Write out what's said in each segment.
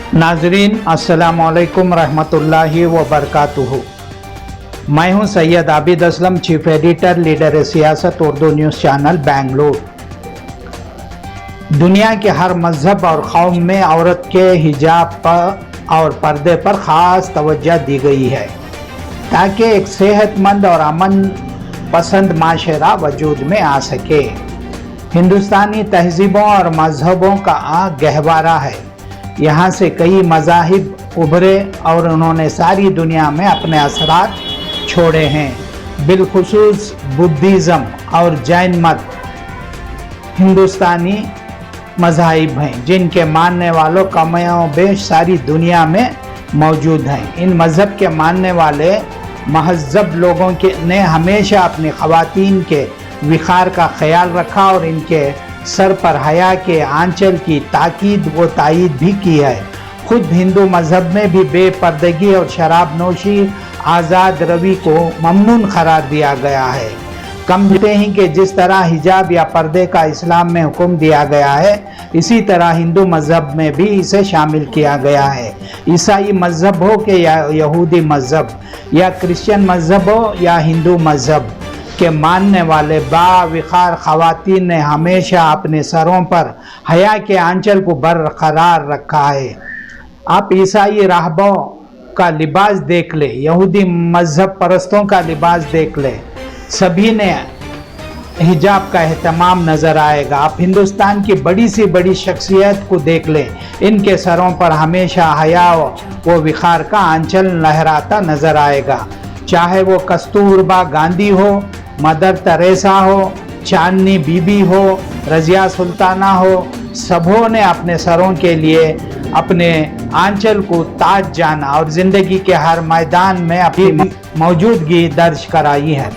नाजरीन अस्सलाम वालेकुम रहमतुल्लाहि व बरकातुहू। मैं हूं Syed Abid Aslam, chief editor, leader सियासत उर्दू न्यूज़ चैनल बेंगलुरु। दुनिया के हर मज़हब और कौम में औरत के हिजाब पर और पर्दे पर ख़ास तवज्जो दी गई है ताकि एक सेहतमंद और अमन पसंद माशरा वजूद में आ सके। हिंदुस्तानी तहजीबों और मज़हबों का गहवारा है। यहाँ से कई मज़ाहिब उभरे और उन्होंने सारी दुनिया में अपने असरात छोड़े हैं। बिलखुसूस बुद्धिज़्म और जैन मत हिंदुस्तानी मज़ाहिब हैं जिनके मानने वालों कमोबेश सारी दुनिया में मौजूद हैं। इन मज़हब के मानने वाले महज़ब लोगों के ने हमेशा अपनी ख़वातीन के विखार का ख्याल रखा और इनके सर पर हया के आंचल की ताकीद व तायीद भी की है। खुद हिंदू मज़हब में भी बेपर्दगी और शराब नोशी आज़ाद रवी को ममनून करार दिया गया है। कम कहते हैं कि जिस तरह हिजाब या पर्दे का इस्लाम में हुक्म दिया गया है, इसी तरह हिंदू मज़हब में भी इसे शामिल किया गया है। ईसाई मज़हब हो कि या यहूदी मज़हब या क्रिश्चियन मज़हब हो या हिंदू मज़हब के मानने वाले बाविखार ख़वातीन ने हमेशा अपने सरों पर हया के आंचल को बरकरार रखा है। आप ईसाई राहबों का लिबास देख ले, यहूदी मज़हब परस्तों का लिबास देख ले, सभी ने हिजाब का एहतमाम नज़र आएगा। आप हिंदुस्तान की बड़ी सी बड़ी शख्सियत को देख ले, इनके सरों पर हमेशा हया व विखार का आंचल लहराता नज़र आएगा। चाहे वो कस्तूरबा गांधी हो, मदर तेरेसा हो, चांदनी बीबी हो, रज़िया सुल्ताना हो, सबों ने अपने सरों के लिए अपने आंचल को ताज जाना और ज़िंदगी के हर मैदान में अपनी मौजूदगी दर्ज कराई है।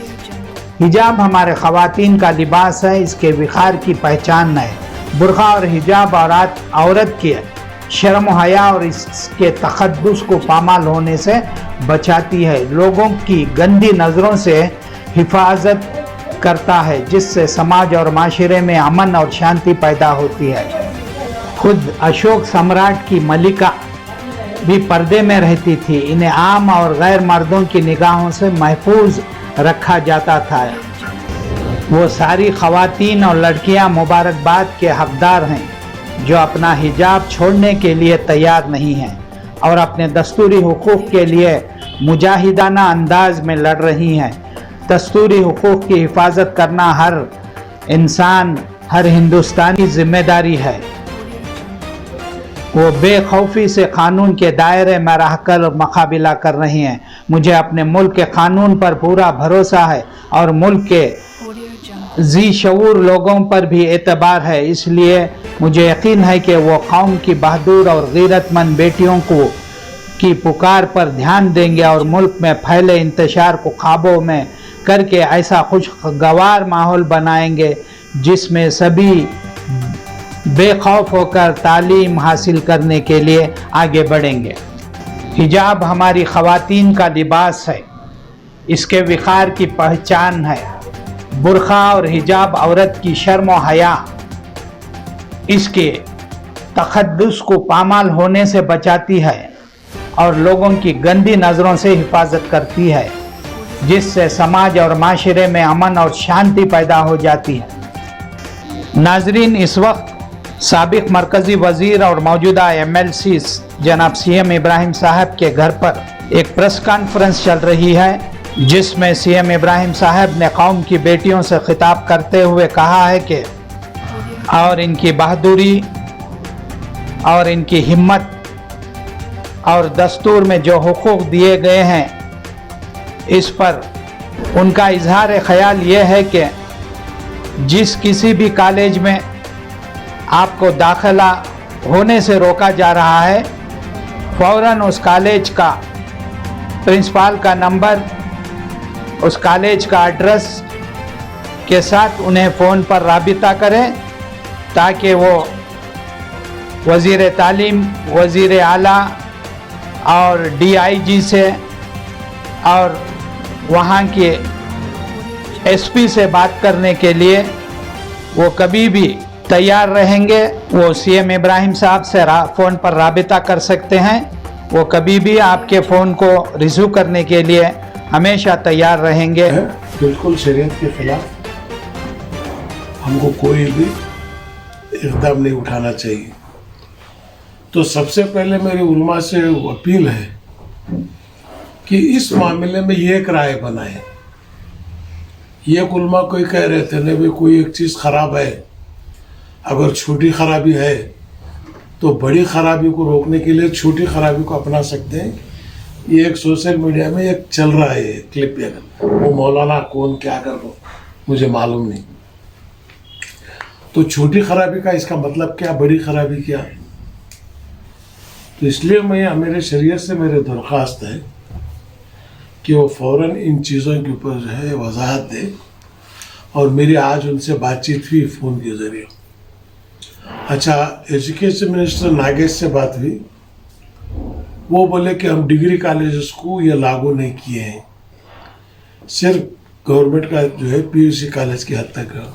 हिजाब हमारे ख़वातीन का लिबास है, इसके विखार की पहचान है। बुर्का और हिजाब औरत की शर्म हया और इसके तखद्दुस को पामाल होने से बचाती है, लोगों की गंदी नज़रों से हिफाजत करता है, जिससे समाज और माशरे में अमन और शांति पैदा होती है। खुद अशोक सम्राट की मलिका भी पर्दे में रहती थी। इन्हें आम और गैर मर्दों की निगाहों से महफूज रखा जाता था। वो सारी ख़वातीन और लड़कियां मुबारकबाद के हकदार हैं जो अपना हिजाब छोड़ने के लिए तैयार नहीं हैं और अपने दस्तूरी हुकूक़ के लिए मुजाहिदाना अंदाज में लड़ रही हैं। दस्तूरी हुकूक़ की हिफाजत करना हर इंसान, हर हिंदुस्तानी जिम्मेदारी है। वो बेखौफी से कानून के दायरे में रहकर मुकाबला कर रही हैं। मुझे अपने मुल्क के कानून पर पूरा भरोसा है और मुल्क के जी शऊर लोगों पर भी एतबार है। इसलिए मुझे यकीन है कि वो कौम की बहादुर और गैरतमंद बेटियों को की पुकार पर ध्यान देंगे और मुल्क में फैले इंतशार को काबू में करके ऐसा खुशगवार माहौल बनाएंगे जिसमें सभी बेखौफ होकर तालीम हासिल करने के लिए आगे बढ़ेंगे। हिजाब हमारी ख़वातीन का लिबास है, इसके विखार की पहचान है। बुर्का और हिजाब औरत की शर्म व हया इसके तखद्दुस को पामाल होने से बचाती है और लोगों की गंदी नज़रों से हिफाजत करती है, जिससे समाज और माशरे में अमन और शांति पैदा हो जाती है। नाजरीन, इस वक्त साबिक मरकज़ी वज़ीर और मौजूदा MLC जनाब CM इब्राहिम साहब के घर पर एक प्रेस कॉन्फ्रेंस चल रही है, जिसमें CM इब्राहिम साहब ने कौम की बेटियों से खिताब करते हुए कहा है कि और इनकी बहादुरी और इनकी हिम्मत और दस्तूर में जो हुकूक दिए गए हैं, इस पर उनका इजहार ख्याल ये है कि जिस किसी भी कॉलेज में आपको दाखिला होने से रोका जा रहा है, फ़ौरन उस कॉलेज का प्रिंसिपल का नंबर, उस कॉलेज का एड्रेस के साथ उन्हें फ़ोन पर राबिता करें ताकि वो वज़ीर तालीम, वज़ीर आला और DIG से और वहाँ के SP से बात करने के लिए वो कभी भी तैयार रहेंगे वो सीएम इब्राहिम साहब से फ़ोन पर राबिता कर सकते हैं। वो कभी भी आपके फ़ोन को रिसीव करने के लिए हमेशा तैयार रहेंगे। बिल्कुल शरीयत के खिलाफ हमको कोई भी इक़दाम नहीं उठाना चाहिए। तो सबसे पहले मेरी उलमा से अपील है कि इस मामले में ये एक राय बनाए। ये उलमा कोई कह रहे थे ना, भी कोई एक चीज़ ख़राब है, अगर छोटी खराबी है तो बड़ी खराबी को रोकने के लिए छोटी खराबी को अपना सकते हैं। ये एक सोशल मीडिया में एक चल रहा है क्लिप, वो मौलाना कौन क्या कर रहा मुझे मालूम नहीं। तो छोटी खराबी का इसका मतलब क्या, बड़ी खराबी क्या? तो इसलिए मैं मेरे शरीयत से मेरे दरख्वास्त है कि वो फ़ौरन इन चीज़ों के ऊपर जो है वजाहत दे। और मेरी आज उनसे बातचीत हुई फ़ोन के ज़रिए। अच्छा, एजुकेशन मिनिस्टर नागेश से बात हुई। वो बोले कि हम डिग्री कॉलेजेस को ये लागू नहीं किए हैं, सिर्फ गवर्नमेंट का जो है पीयूसी कॉलेज की हद तक है।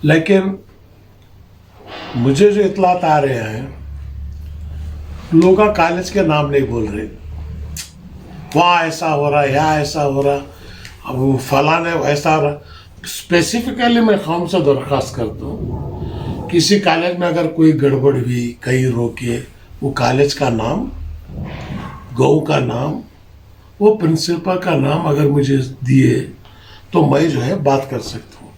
लेकिन मुझे जो इतलात आ रहे हैं, लोग कॉलेज के नाम नहीं बोल रहे, वहाँ ऐसा हो रहा है, यहाँ ऐसा हो रहा, अब फलाने ऐसा हो रहा। स्पेसिफिकली मैं कौम से दरख्वास्त करता हूँ, किसी कॉलेज में अगर कोई गड़बड़ हुई, कहीं रोके, वो कॉलेज का नाम, गाँव का नाम, वो प्रिंसिपल का नाम अगर मुझे दिए तो मैं जो है बात कर सकता हूँ।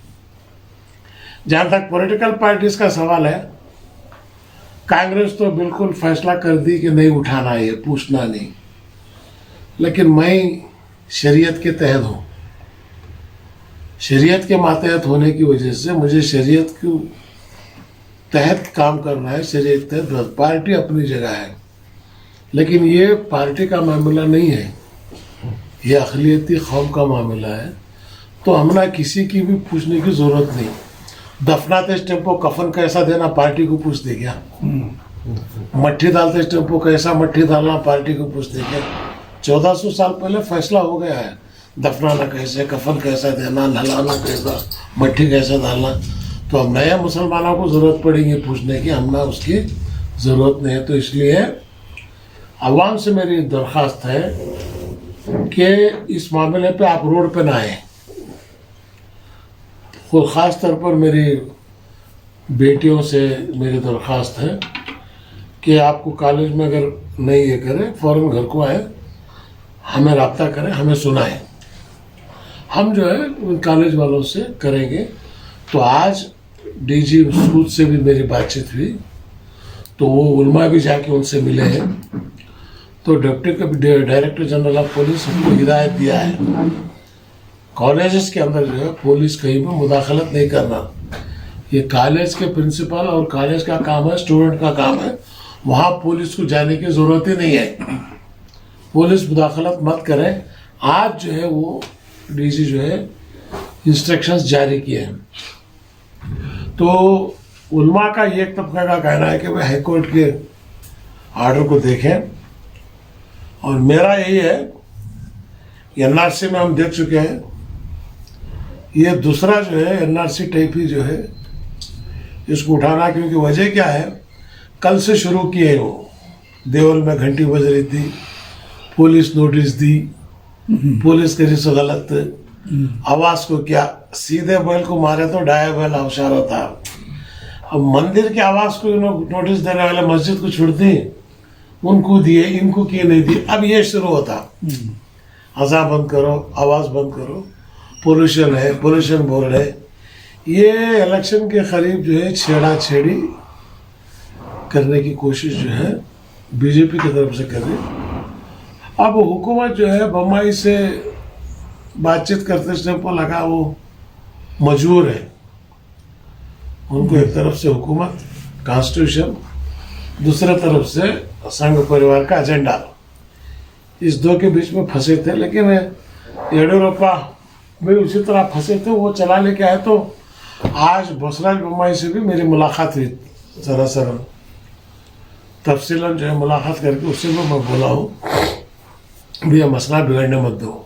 जहाँ तक पॉलिटिकल पार्टीज का सवाल है, कांग्रेस तो बिल्कुल फैसला कर दी कि नहीं उठाना है, पूछना नहीं। लेकिन मैं शरीयत के तहत हूँ, शरीयत के मातहत होने की वजह से मुझे शरीयत के तहत काम करना है। शरीयत के तहत पार्टी अपनी जगह है, लेकिन ये पार्टी का मामला नहीं है, ये अक़लियती कौम का मामला है। तो हम ना किसी की भी पूछने की ज़रूरत नहीं। दफनाते टेम्पो कफन कैसा देना पार्टी को पूछ दे क्या? मट्ठी डालते टेम्पो कैसा मट्ठी डालना पार्टी को पूछ दे क्या? 1400 साल पहले फैसला हो गया है, दफनाना कैसे, कफन कैसा देना, नहलाना कैसा, मट्ठी कैसा डालना। तो अब नया मुसलमानों को ज़रूरत पड़ेगी पूछने की, हम ना उसकी ज़रूरत नहीं है। तो इसलिए अवाम से मेरी दरख्वास्त है कि इस मामले पे आप रोड पे ना आए। और ख़ास तौर पर मेरी बेटियों से मेरी दरख्वास्त है कि आपको कॉलेज में अगर नहीं ये करें, फ़ौरन घर को आए, हमें रब्ता करें, हमें सुनाएं। हम जो है उन कॉलेज वालों से करेंगे। तो आज डीजी सूद से भी मेरी बातचीत हुई, तो वो उलमा भी जाके उनसे मिले हैं। तो deputy director general of police हमको हिदायत दिया है, कॉलेजेस के अंदर जो है पुलिस कहीं भी मुदाखलत नहीं करना। ये कॉलेज के प्रिंसिपल और कॉलेज का काम है, स्टूडेंट का काम है, वहाँ पुलिस को जाने की ज़रूरत ही नहीं है। पुलिस मुदाखलत मत करें। आज जो है वो डीसी जो है इंस्ट्रक्शंस जारी किए हैं। तो उलमा का एक तबका का कहना है कि वे हाई कोर्ट के आर्डर को देखें, और मेरा यही है, एनआरसी में हम देख चुके हैं, ये दूसरा जो है एनआरसी टाइप ही जो है इसको उठाना। क्योंकि वजह क्या है, कल से शुरू किए वो, देवल में घंटी बज रही थी, पुलिस नोटिस दी, पुलिस करी सो गलत, आवाज़ को क्या, सीधे बैल को मारे तो डाया बैल अवशार होता। अब मंदिर की आवाज़ को नोटिस देने वाले मस्जिद को छुड़ती, उनको दिए, इनको किए नहीं दिए। अब ये शुरू होता, अज़ा बंद करो, आवाज़ बंद करो, पोल्यूशन है, पोल्यूशन बोर्ड है। ये इलेक्शन के करीब जो है छेड़ा छेड़ी करने की कोशिश जो है बीजेपी की तरफ से कर रही। अब हुकूमत जो है बम्बई से बातचीत करते समय को लगा वो मजबूर है। उनको एक तरफ से हुकूमत, कॉन्स्टिट्यूशन, दूसरे तरफ से संघ परिवार का एजेंडा, इस दो के बीच में फंसे थे। लेकिन येडियुरप्पा भी उसी तरह फंसे थे, वो चला लेके आए। तो आज बसराज बोम्मई से भी मेरी मुलाकात हुई, सरासर तफसीलन जो है मुलाकात करके उससे भी मैं बोला हूँ भैया मसला बिगड़ने मत दो।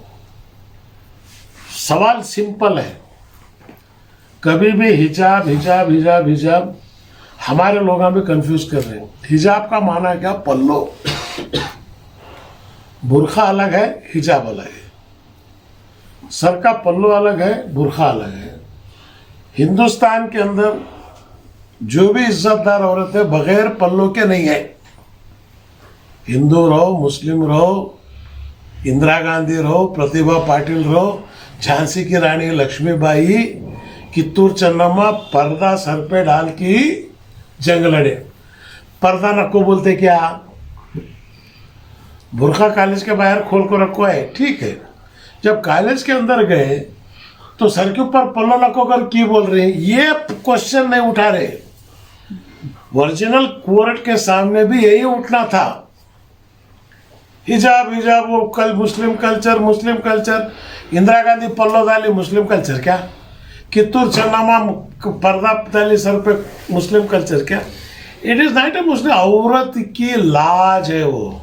सवाल सिंपल है, कभी भी हिजाब हिजाब हिजाब हिजाब हमारे लोग हमें कंफ्यूज कर रहे हैं। हिजाब का माना है क्या? पल्लो। बुरखा अलग है, हिजाब अलग है। सर का पल्लो अलग है, बुरखा अलग है। हिंदुस्तान के अंदर जो भी इज्जतदार औरत है बगैर पल्लो के नहीं है। हिंदू रहो, मुस्लिम रहो, इंदिरा गांधी रहो, प्रतिभा पाटिल रहो, झांसी की रानी लक्ष्मीबाई, कित्तूर चन्नम्मा, पर्दा सर पे डाल के जंग लड़े। पर्दा नको बोलते क्या? बुरखा कॉलेज के बाहर खोल को रखो है, ठीक है। जब कॉलेज के अंदर गए तो सर के ऊपर पल्लो नको कर की बोल रहे हैं, ये क्वेश्चन नहीं उठा रहे। ओरिजिनल कोर्ट के सामने भी यही उठना था। हिजाब हिजाब वो कल Muslim culture, Muslim culture. Indira Gandhi पल्लो डाली, मुस्लिम कल्चर क्या? कित्तूर चन्नामा पर्दा डाली सर पे, मुस्लिम कल्चर क्या? इट इज नॉट ए मुस्लिम। औरत की लाज है वो।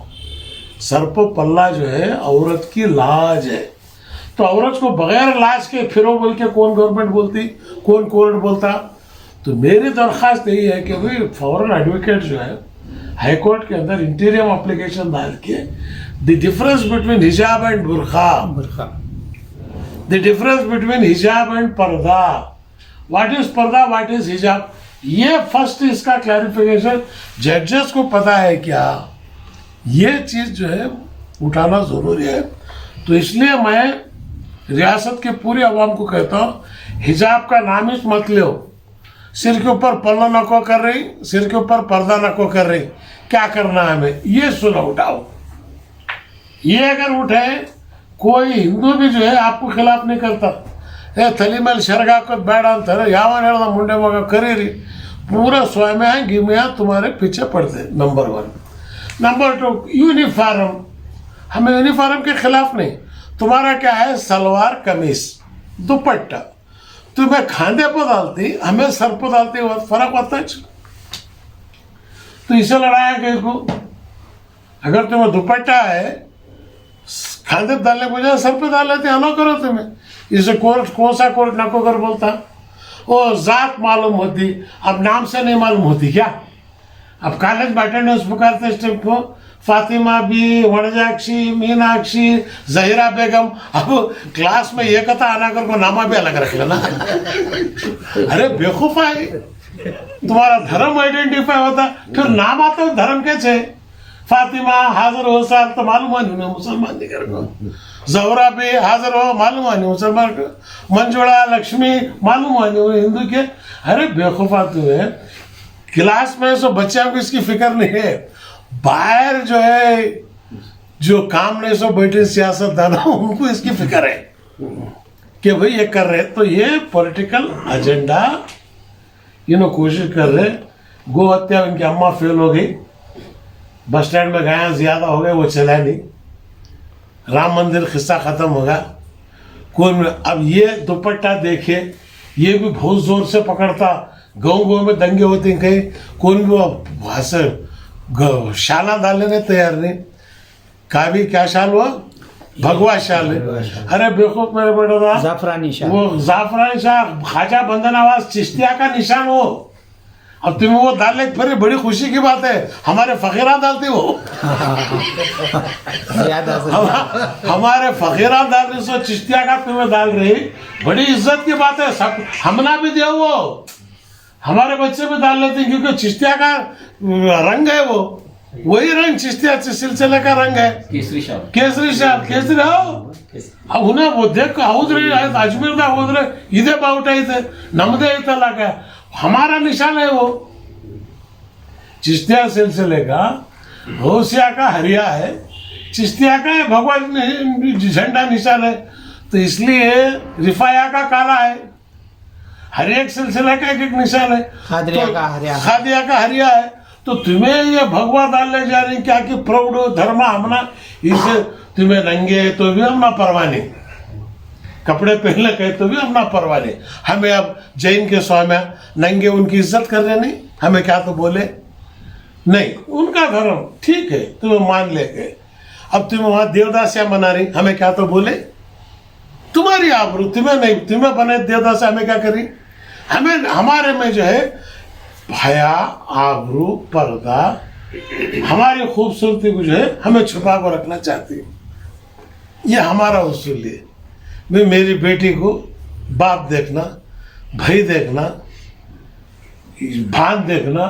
सर पर पल्ला जो है औरत की लाज है। तो औरत को बगैर लाज के फिरो बोल के कौन गवर्नमेंट बोलती, कौन कोर्ट बोलता? तो मेरी दरख्वास्त यही है कि भाई फॉरेन एडवोकेट जो है हाई कोर्ट के अंदर इंटीरियम एप्लीकेशन डाल के द डिफरेंस बिटवीन हिजाब एंड बुरखा, द डिफरेंस बिटवीन हिजाब एंड पर्दा, व्हाट इज पर्दा, व्हाट इज हिजाब, ये फर्स्ट इसका क्लैरिफिकेशन जजेस को पता है क्या? ये चीज जो है उठाना जरूरी है। तो इसलिए मैं रियासत के पूरी आवाम को कहता हूँ, हिजाब का नाम ही मत लो। सिर के ऊपर पल्ला नको कर रही, सिर के ऊपर पर्दा नको कर रही, क्या करना है हमें? ये सुना उठाओ। ये अगर उठे, कोई हिंदू भी जो है आपको खिलाफ नहीं करता। ए थली ಮೇಲೆ ಶರಗಾಕೋದು ಬೇಡ ಅಂತಾರೆ, ಯಾವನ ಹೇಳ್ದ ಮುಂಡೆ ಮಗ करेरी, पूरा स्वयं गिमिया तुम्हारे पीछे पड़ते। नंबर 1। Number 2, uniform. हमें यूनिफॉर्म के खिलाफ नहीं। तुम्हारा क्या है? सलवार कमीज, दुपट्टा। तुम्हें खांधे पर डालती, हमें सर पर डालती, फर्क होता है। तो इसे लड़ाया गए को, अगर तुम्हें दुपट्टा है खांधे पर डालने बजाय सर पे डाल लेते, अलो करो तुम्हें। इसे कोर्ट, कौन सा कोर्ट नको कर बोलता? वो जात मालूम होती, अब नाम से नहीं मालूम होती क्या? अब कॉलेज में अटेंडेंस पुकारते स्टेप को, फातिमा बी, वनजाक्षी, मीनाक्षी, जहीरा बेगम। अब क्लास में ये कथा आना कर को नामा भी अलग रख लेना। अरे बेवकूफ है, तुम्हारा धर्म आइडेंटिफाई होता, फिर नाम आता है धर्म कैसे? फातिमा हाजिर हो साल तो मालूम है मुसलमान नहीं कर को, जहरा भी हाजिर हो मालूम है मुसलमान को, मंजुला लक्ष्मी मालूम है हिंदू के। अरे बेवकूफा तुम्हें क्लास में सो बच्चों को इसकी फिक्र नहीं है। बाहर जो है जो काम नहीं सो बैठे सियासतदान, उनको इसकी फिक्र है कि भाई ये कर रहे। तो ये पॉलिटिकल एजेंडा कोशिश कर रहे। गो हत्या, उनकी अम्मा फेल हो गई, बस स्टैंड में गाया ज्यादा हो गए, वो चला नहीं। राम मंदिर किस्सा खत्म होगा। कोई अब ये दुपट्टा देखे, ये भी बहुत जोर से पकड़ता। गाँव में दंगे होते हैं कहीं, कौन भी वहां से शाला डालने नहीं तैयार नहीं। काबी क्या शाल हुआ? भगवा शाल है। अरे बेवकूफ मेरे बेटा, जाफरानी शाल, वो जाफरानी शाल खाजा बंधन आवाज चिश्तिया का निशान हो। अब तुम्हें वो डालने फिर बड़ी खुशी की बात है, हमारे फकीरा डालती वो। हमारे फकीरा डालने से चिश्तिया का तुम्हें डाल रही, बड़ी इज्जत की बात है। सब हमना भी दे, वो हमारे बच्चे भी डाल लेते हैं, क्योंकि चिश्तिया का रंग है वो, वही रंग चिश्तिया सिलसिले का रंग है। केसरी शाल, केसरी शाल, केसरी हो। अब उन्हें वो देख हौद्रे अजमेर दा हौद्रे इधे बाउट है, नमदे इतना लगा, हमारा निशान है वो। चिश्तिया सिलसिले का होशिया का हरिया है, चिश्तिया का भगवान झंडा निशान है। तो इसलिए रिफाया का काला है, हर एक सिलसिला का एक एक निशान है। खादिया का हरिया, खादिया का हरिया है। तो तुम्हें ये भगवा डालने जा रही क्या कि प्रौढ़ धर्म हमना, इसे तुम्हें नंगे तो भी हमना परवाह नहीं, कपड़े पहले कहे तो भी हमना परवाह नहीं। हमें अब जैन के स्वामी नंगे उनकी इज्जत कर रहे नहीं, हमें क्या तो बोले नहीं, उनका धर्म ठीक है, तुम्हें मान ले गए। अब तुम्हें वहां देवदासियां मना रही, हमें क्या तो बोले, तुम्हारी आबरू, तुम्हें नहीं, तुम्हें बने देवदास, हमें क्या करी? हमें हमारे में जो है हया, आबरू, पर्दा, हमारी खूबसूरती को जो है हमें छुपा कर रखना चाहती है। ये हमारा उसूल है। मैं मेरी बेटी को बाप देखना, भाई देखना, भान देखना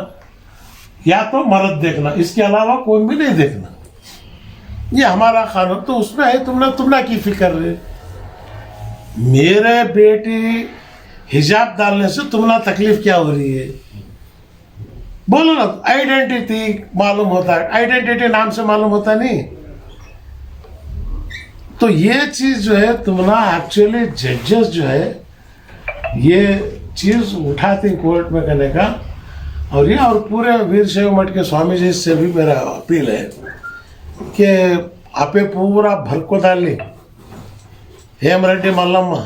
या तो मर्द देखना, इसके अलावा कोई भी नहीं देखना। ये हमारा कानून तो उसमें है। तुमने की फिक्र है? मेरे बेटी हिजाब डालने से तुमने तकलीफ क्या हो रही है? बोलो ना। आइडेंटिटी मालूम होता है, आइडेंटिटी नाम से मालूम होता नहीं। तो ये चीज जो है तुमना एक्चुअली जजेस जो है ये चीज उठाते कोर्ट में करने का। और पूरे वीर शैव मठ के स्वामी जी से भी मेरा अपील है कि आपे पूरा भरको डाली हेमरेड्डी मल्लम्मा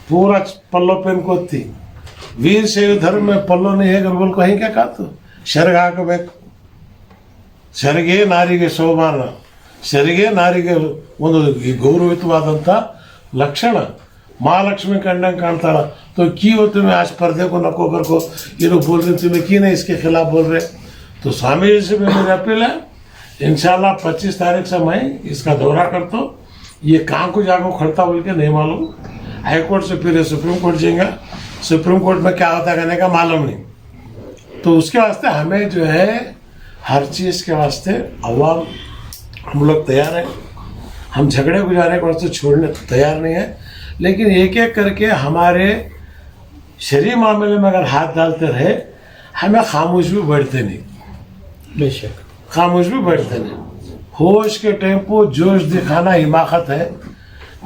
पूरा पल्लो पेन को थी। वीर शैव धर्म में पल्लो नहीं है बोल कहीं क्या कहा तो ಶರ್ಗ ಹಾಕಬೇಕು. ಶರಿಗೆ ನಾರಿಗೆ ಶೋಭಾನ, ಶರಿಗೆ ನಾರಿಗೆ ಒಂದು ಗೌರವಿತವಾದಂಥ ಲಕ್ಷಣ. महालक्ष्मी कंडंग कांताड़ा तो की हो तुम्हें आज पर्दे को नको कर को ये लोग बोल रहे तुम्हें की नहीं इसके खिलाफ बोल रहे। तो स्वामी जी से भी मेरी अपील है, इंशाल्लाह 25 तारीख से मैं इसका दौरा करता हूँ। ये कहाँ को जाकर खड़ता बोल के नहीं मालूम। हाई कोर्ट से फिर सुप्रीम कोर्ट जाएगा, सुप्रीम कोर्ट में क्या होता है कहने का मालूम नहीं। तो उसके वास्ते हमें जो है हर चीज़ के वास्ते अवाम हम लोग तैयार हैं। हम झगड़े गुजारे के वास्ते छोड़ने तैयार नहीं है, लेकिन एक एक करके हमारे शरीर मामले में अगर हाथ डालते रहे हमें खामोश भी बढ़ते नहीं। बेशक खामोश भी बढ़ते नहीं। होश के टेम्पो जोश दिखाना हिमाकत है,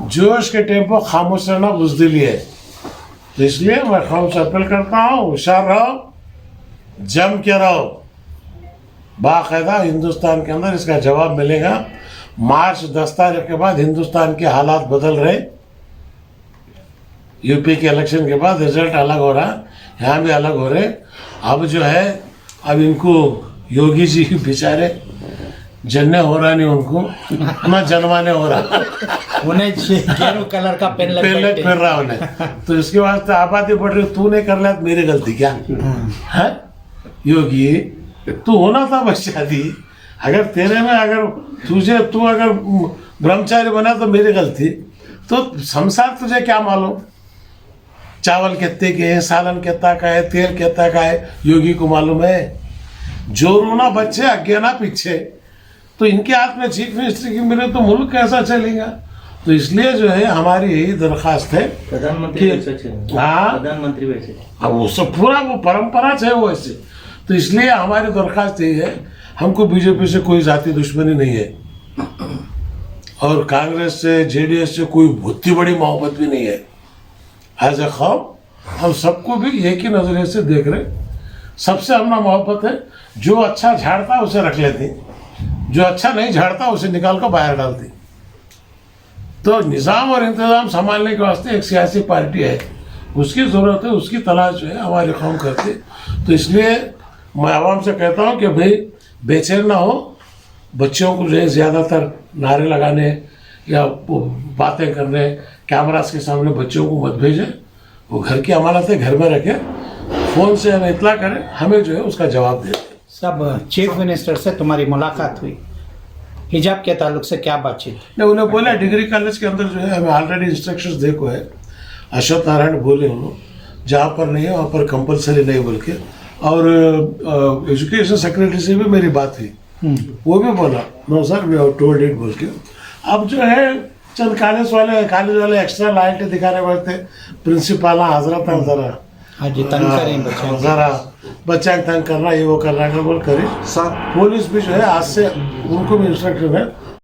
जोश के टेम्पो खामोश रहना बुज़दिली है। तो इसलिए मैं खामोश अपील करता हूँ, होशियार रहो, जम के रहो। बाकायदा हिंदुस्तान के अंदर इसका जवाब मिलेगा। मार्च 10 तारीख के बाद हिंदुस्तान के हालात बदल रहे। यूपी के इलेक्शन के बाद रिजल्ट अलग हो रहा, यहाँ भी अलग हो रहे। अब जो है अब इनको योगी जी बेचारे जन्ने हो रहा नहीं, उनको ना जनवाने हो रहा उन्हें गेरू कलर का पेन फिर रहा उन्हें। तो इसके वास्ते आबादी बढ़ रही, तू नहीं कर लिया तो मेरी गलती क्या है? योगी तू होना था बस शादी, अगर तेरे में अगर तू अगर ब्रह्मचारी बना तो मेरी गलती। तो संसार तुझे क्या मालूम चावल कितने के है, सालन कितना का है, तेल कितना का है, योगी को मालूम है। जो रोना बच्चे आगे ना पीछे। तो इनके हाथ में चीफ मिनिस्टर की मिले तो मुल्क कैसा चलेगा? तो इसलिए जो है हमारी यही दरखास्त है। प्रधानमंत्री हाँ प्रधानमंत्री वैसे अब वो सब पूरा वो परंपरा है वो ऐसे। तो इसलिए हमारी दरखास्त यही है, हमको बीजेपी से कोई जाति दुश्मनी नहीं है और कांग्रेस से जेडीएस से कोई बहुत ही बड़ी मोहब्बत भी नहीं है। एज ए कौम हम सबको भी एक ही नजरिए से देख रहे। सबसे अपना मोहब्बत है। जो अच्छा झाड़ता उसे रख लेती, जो अच्छा नहीं झाड़ता उसे निकाल कर बाहर डालती। तो निज़ाम और इंतज़ाम संभालने के वास्ते एक सियासी पार्टी है, उसकी ज़रूरत है, उसकी तलाश जो है हमारी कौम करती। तो इसलिए मैं आवाम से कहता हूँ कि भाई बेचैन ना हो, बच्चों को जो है ज़्यादातर नारे लगाने या बातें करने कैमरास के सामने बच्चों को मत भेजें। वो घर की अमानत है, घर में रखें, फ़ोन से हमें इतला करें, हमें जो है उसका जवाब दें। सब चीफ मिनिस्टर से तुम्हारी मुलाकात हुई, हिजाब के ताल्लुक से क्या बातचीत? नहीं, उन्हें बोला डिग्री कॉलेज के अंदर जो है हमें ऑलरेडी इंस्ट्रक्शंस देखो है। अशोक नारायण बोले उन्होंने जहाँ पर नहीं है वहाँ पर कंपलसरी नहीं बोल के। और एजुकेशन सेक्रेटरी से भी मेरी बात हुई, वो भी बोला no sir we have told it बोल के। अब जो है चंद कॉलेज वाले एक्स्ट्रा लाइट दिखाने वाले प्रिंसिपल हजरत जरा हाँ जी तंग करें बच्चे जरा बच्चा तंग करना ये वो करना बोल करे। पुलिस भी जो है आज से उनको भी इंस्ट्रक्शन है